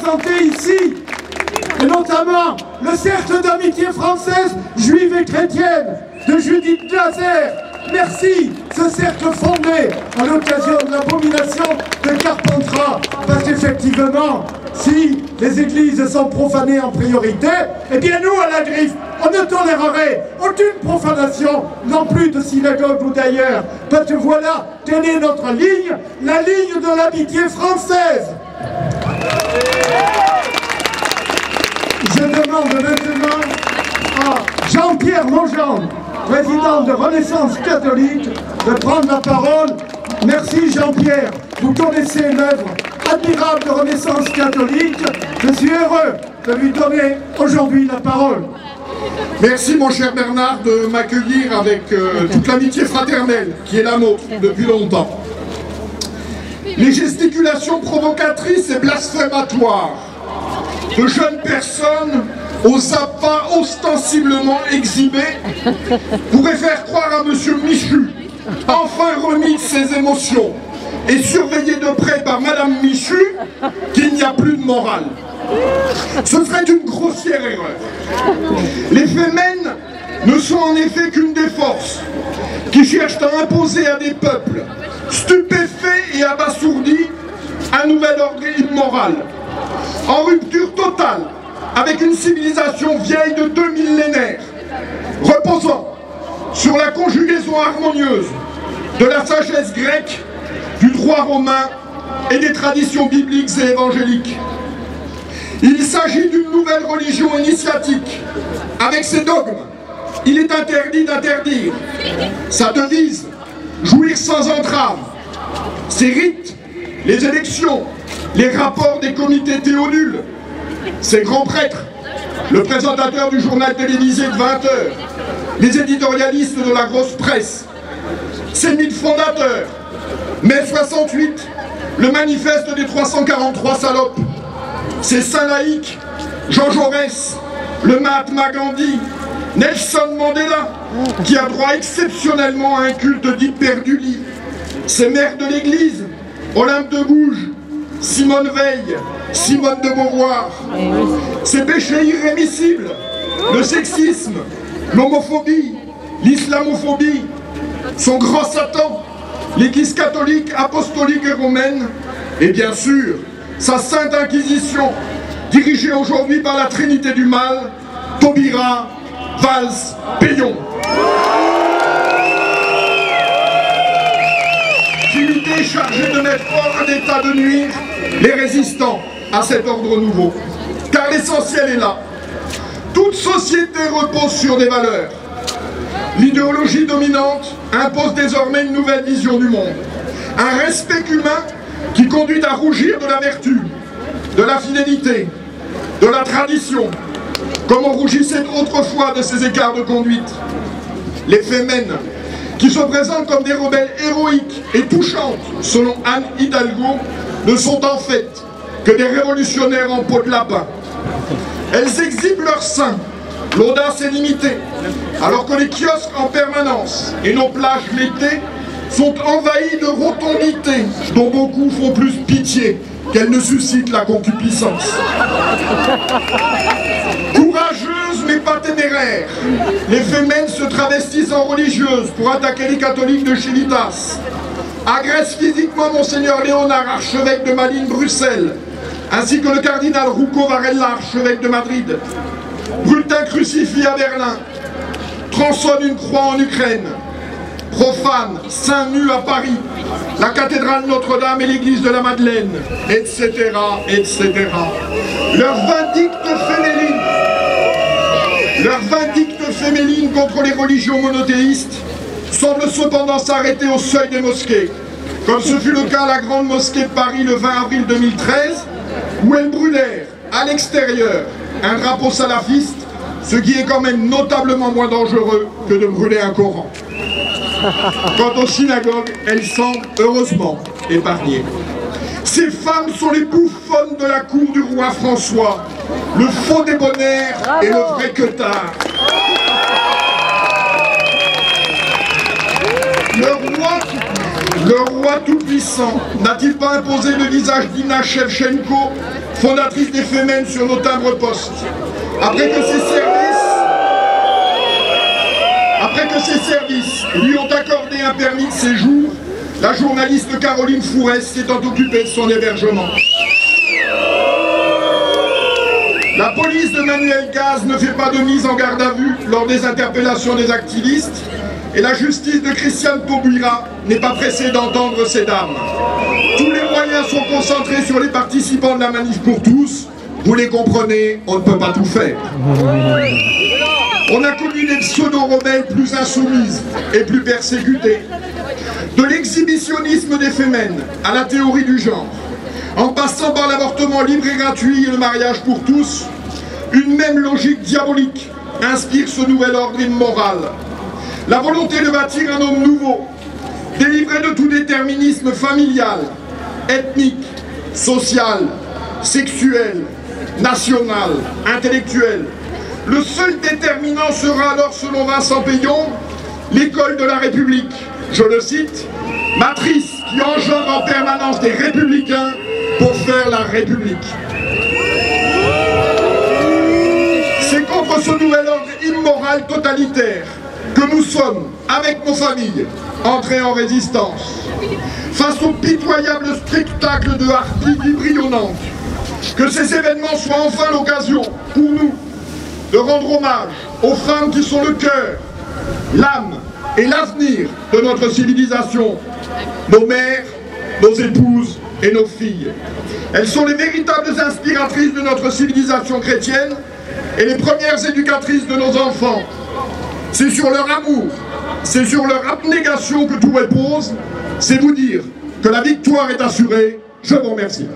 représentés ici, et notamment le cercle d'amitié française, juive et chrétienne, de Judith Glaser. Merci, ce cercle fondé à l'occasion de l'abomination de Carpentras, parce qu'effectivement, si les églises sont profanées en priorité, eh bien nous, à la Griffe, on ne tolérerait aucune profanation, non plus de synagogue ou d'ailleurs, parce que voilà, quelle est notre ligne, la ligne de l'amitié française. Je demande maintenant à Jean-Pierre Mogendre, président de Renaissance catholique, de prendre la parole. Merci Jean-Pierre, vous connaissez l'œuvre admirable de Renaissance catholique. Je suis heureux de lui donner aujourd'hui la parole. Merci mon cher Bernard de m'accueillir avec toute l'amitié fraternelle qui est la nôtre depuis longtemps. Les gesticulations provocatrices et blasphématoires de jeunes personnes aux appâts ostensiblement exhibés pourraient faire croire à M. Michu, enfin remis de ses émotions et surveillé de près par Mme Michu, qu'il n'y a plus de morale. Ce serait une grossière erreur. Les Femen ne sont en effet qu'une des forces qui cherchent à imposer à des peuples stupéfaits et abasourdis un nouvel ordre immoral, en rupture totale avec une civilisation vieille de 2 millénaires, reposant sur la conjugaison harmonieuse de la sagesse grecque, du droit romain et des traditions bibliques et évangéliques. Il s'agit d'une nouvelle religion initiatique. Avec ses dogmes, il est interdit d'interdire. Sa devise, jouir sans entrave. Ses rites, les élections, les rapports des comités théodules. Ses grands prêtres, le présentateur du journal télévisé de 20 h, les éditorialistes de la grosse presse. Ses mythes fondateurs, mai 68, le manifeste des 343 salopes. Ces saints laïcs, Jean Jaurès, le Mahatma Gandhi, Nelson Mandela, qui a droit exceptionnellement à un culte d'hyperdulie. Ces mères de l'Église, Olympe de Gouges, Simone Veil, Simone de Beauvoir. Ces péchés irrémissibles, le sexisme, l'homophobie, l'islamophobie, son grand Satan, l'Église catholique, apostolique et romaine, et bien sûr, sa sainte inquisition, dirigée aujourd'hui par la Trinité du Mal, Taubira, Valls, Payon. Trinité chargée de mettre hors d'état de nuire les résistants à cet ordre nouveau. Car l'essentiel est là. Toute société repose sur des valeurs. L'idéologie dominante impose désormais une nouvelle vision du monde. Un respect humain qui conduit à rougir de la vertu, de la fidélité, de la tradition, comme on rougissait autrefois de ces écarts de conduite. Les Femen, qui se présentent comme des rebelles héroïques et touchantes, selon Anne Hidalgo, ne sont en fait que des révolutionnaires en peau de lapin. Elles exhibent leur sein, l'audace est limitée, alors que les kiosques en permanence et nos plages l'été sont envahis de rotondités dont beaucoup font plus pitié qu'elles ne suscitent la concupiscence. Courageuses mais pas téméraires, les Femen se travestissent en religieuses pour attaquer les catholiques de Chilitas, agressent physiquement Monseigneur Léonard, archevêque de Malines-Bruxelles, ainsi que le cardinal Rouco Varela, archevêque de Madrid, brûlent un crucifix à Berlin, tronçonnent une croix en Ukraine, profanent seins nus à Paris, la cathédrale Notre-Dame et l'église de la Madeleine, etc., etc. Leur vindicte féméline contre les religions monothéistes semble cependant s'arrêter au seuil des mosquées, comme ce fut le cas à la Grande Mosquée de Paris le 20 avril 2013, où elles brûlèrent à l'extérieur un drapeau salafiste, ce qui est quand même notablement moins dangereux que de brûler un Coran. Quant aux synagogues, elles semblent heureusement épargnées. Ces femmes sont les bouffonnes de la cour du roi François, le faux débonnaire et le vrai queutard. Le Le roi tout-puissant n'a-t-il pas imposé le visage d'Ina Shevchenko, fondatrice des Femen, sur nos timbres-poste? Après que ses services lui ont accordé un permis de séjour, la journaliste Caroline Fourès s'étant occupée de son hébergement. La police de Manuel Gaz ne fait pas de mise en garde à vue lors des interpellations des activistes, et la justice de Christiane Taubira n'est pas pressée d'entendre ces dames. Tous les moyens sont concentrés sur les participants de la manif pour tous. Vous les comprenez, on ne peut pas tout faire. On a connu des pseudo-rebelles plus insoumises et plus persécutées. De l'exhibitionnisme des Femen à la théorie du genre, en passant par l'avortement libre et gratuit et le mariage pour tous, une même logique diabolique inspire ce nouvel ordre immoral. La volonté de bâtir un homme nouveau, délivré de tout déterminisme familial, ethnique, social, sexuel, national, intellectuel. Le seul déterminant sera alors, selon Vincent Payon, l'école de la République. Je le cite, matrice qui engendre en permanence des républicains pour faire la République. C'est contre ce nouvel ordre immoral totalitaire que nous sommes, avec nos familles, entrés en résistance. Face au pitoyable spectacle de harpie vibrionnante, que ces événements soient enfin l'occasion, pour nous, de rendre hommage aux femmes qui sont le cœur, l'âme et l'avenir de notre civilisation, nos mères, nos épouses et nos filles. Elles sont les véritables inspiratrices de notre civilisation chrétienne et les premières éducatrices de nos enfants. C'est sur leur amour, c'est sur leur abnégation que tout repose. C'est vous dire que la victoire est assurée. Je vous remercie.